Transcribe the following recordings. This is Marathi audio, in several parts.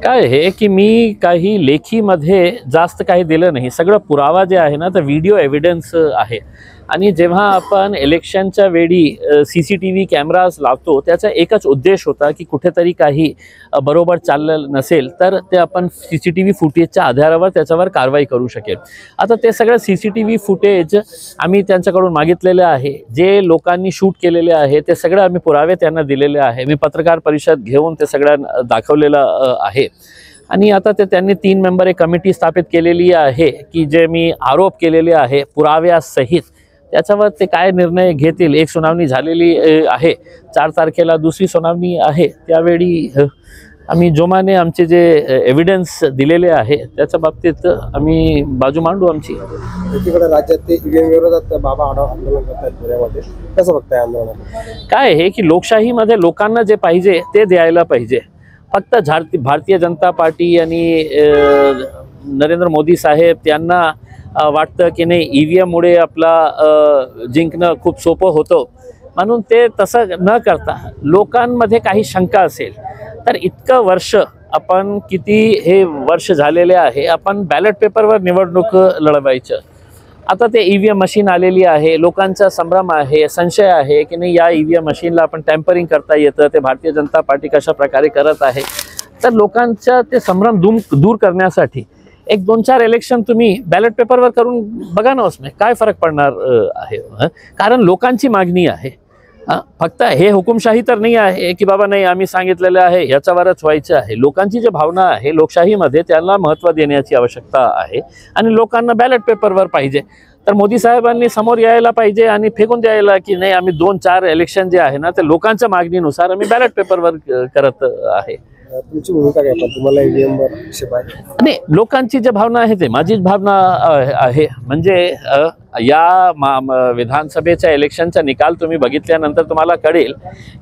काय आहे की मी काही लेखीमध्ये जास्त काही दिलं नाही, सगळं पुरावा जे आहे ना तर व्हिडिओ एव्हिडन्स आहे। आणि जेव्हा आपण इलेक्शनच्या वेळी CCTV कॅमेराज लावतो त्याचा एकच उद्देश होता की कुठेतरी काही बरोबर चाललं नसेल तर ते आपण CCTV फुटेजच्या आधारावर त्याच्यावर कारवाई करू शकेल। आता ते सगळं CCTV फुटेज आम्ही त्यांच्याकडून मागितलेले आहे, जे लोकांनी शूट केलेले आहे ते सगळं आम्ही पुरावे त्यांना दिलेले आहे। मी पत्रकार परिषद घेऊन ते सगळं दाखवलेलं आहे। आणि आता ते त्यांनी 3 मेंबर एक कमिटी स्थापित केलेली आहे की जे मी आरोप केलेले आहे पुराव्यासहित त्याच्यावर ते काय निर्णय घेतील। एक सुनावणी झालेली आहे, 4 तारखेला दुसरी सुनावणी आहे, त्यावेळी आम्ही जोमाने आमचे जे एव्हिडन्स दिलेले आहे त्याच्या बाबतीत आम्ही बाजू मांडू आमची। एकीकडे राज्यात ते ईव्हीएम विरोधात बाबा आंदोलन करतात पुण्यामध्ये, कसं बघताय आंदोलन? काय आहे की लोकशाहीमध्ये लोकांना जे पाहिजे ते द्यायला पाहिजे। फक्त भारतीय जनता पार्टी आणि नरेंद्र मोदी साहेब त्यांना वाटतं की नाही EVM मुळे आपला जिंकणं खूप सोपं होतं, म्हणून ते तसं न करता लोकांमध्ये काही शंका असेल तर इतकं वर्ष आपण किती हे वर्ष झालेले आहे आपण बॅलेट पेपरवर निवडणूक लढवायचं। आता ते EVM मशीन आलेली आहे, लोकांचा संभ्रम आहे, संशय आहे की नाही या EVM मशीनला आपण टॅम्परिंग करता येतं, ते भारतीय जनता पार्टी कशा प्रकारे करत आहे। तर लोकांचा ते संभ्रम दूर करण्यासाठी 1-2-4 इलेक्शन तुम्ही बॅलेट पेपरवर करून बघा ना, उसमें काय फरक पडणार आहे। कारण लोकांची मागणी आहे, फक्त हे हुकुमशाही तर नाही आहे की बाबा नाही आम्ही सांगितलेलं आहे याच्यावरच व्हायचं आहे। लोकांची जी भावना आहे लोकशाहीमध्ये त्याला महत्त्व देण्याची आवश्यकता आहे आणि लोकांना बॅलेट पेपरवर पाहिजे। तर मोदी साहेबांनी समोर यायला पाहिजे आणि फेकून द्यायला की नाही आम्ही 2-4 इलेक्शन जे आहे ना ते लोकांच्या मागणीनुसार आम्ही बॅलेट पेपरवर करत आहे। तुमची भूमिका काय पण तुम्हाला EVM वर आक्षेप आहे? नाही, लोकांची जी भावना आहे ते माझीच भावना आहे। म्हणजे या विधानसभेच्या इलेक्शनचा निकाल तुम्ही बघितल्यानंतर तुम्हाला कळेल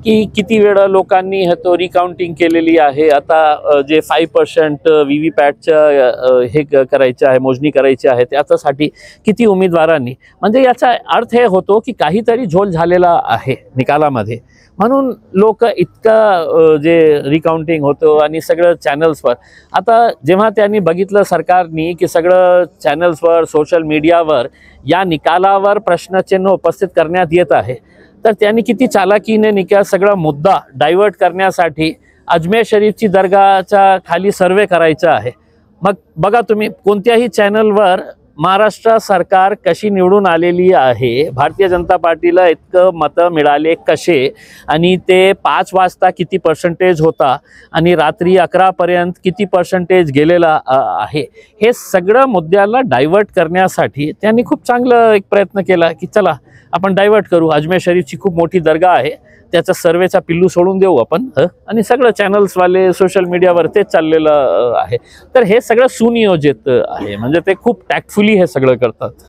की किती वेळा लोकांनी तो रिकाउंटिंग केलेली आहे। आता जे 5% VVPATचं हे करायचं आहे, मोजणी करायची आहे, त्याच्यासाठी किती उमेदवारांनी, म्हणजे याचा अर्थ हे होतो की काहीतरी झोल झालेला आहे निकालामध्ये, म्हणून लोक इतका जे रिकाउंटिंग होतो आणि सगळं चॅनल्सवर। आता जेव्हा त्यांनी बघितलं सरकारनी की सगळं चॅनल्सवर सोशल मीडियावर या निकालावर प्रश्नचिन्ह उपस्थित करण्यात येत आहे, तर त्यांनी किती चालाकीने सगळा मुद्दा डायव्हर्ट करण्यासाठी अजमेर शरीफची दर्गाच्या खाली सर्वे करायचा आहे। मग बघा तुम्ही कोणत्याही चॅनलवर महाराष्ट्र सरकार कशी निवडून आलेली आहे, भारतीय जनता पार्टीला इतकं मतं मिळाले कसे, आणि ते 5 वाजता किती % होता आणि रात्री 11 पर्यंत किती % गेलेला आहे, हे सगळं मुद्द्याला डायव्हर्ट करण्यासाठी त्यांनी खूप चांगलं एक प्रयत्न केला की चला आपण डायव्हर्ट करू। अजमेर शरीफची खूप मोठी दर्गा आहे, त्याचा सर्वेचा पिल्लू सोडून देऊ आपण, आणि सगळं चॅनल्सवाले सोशल मीडियावर तेच चाललेलं आहे। तर हे सगळं सुनियोजित आहे, म्हणजे ते खूप टॅक्टफुली हे सगळं करतात।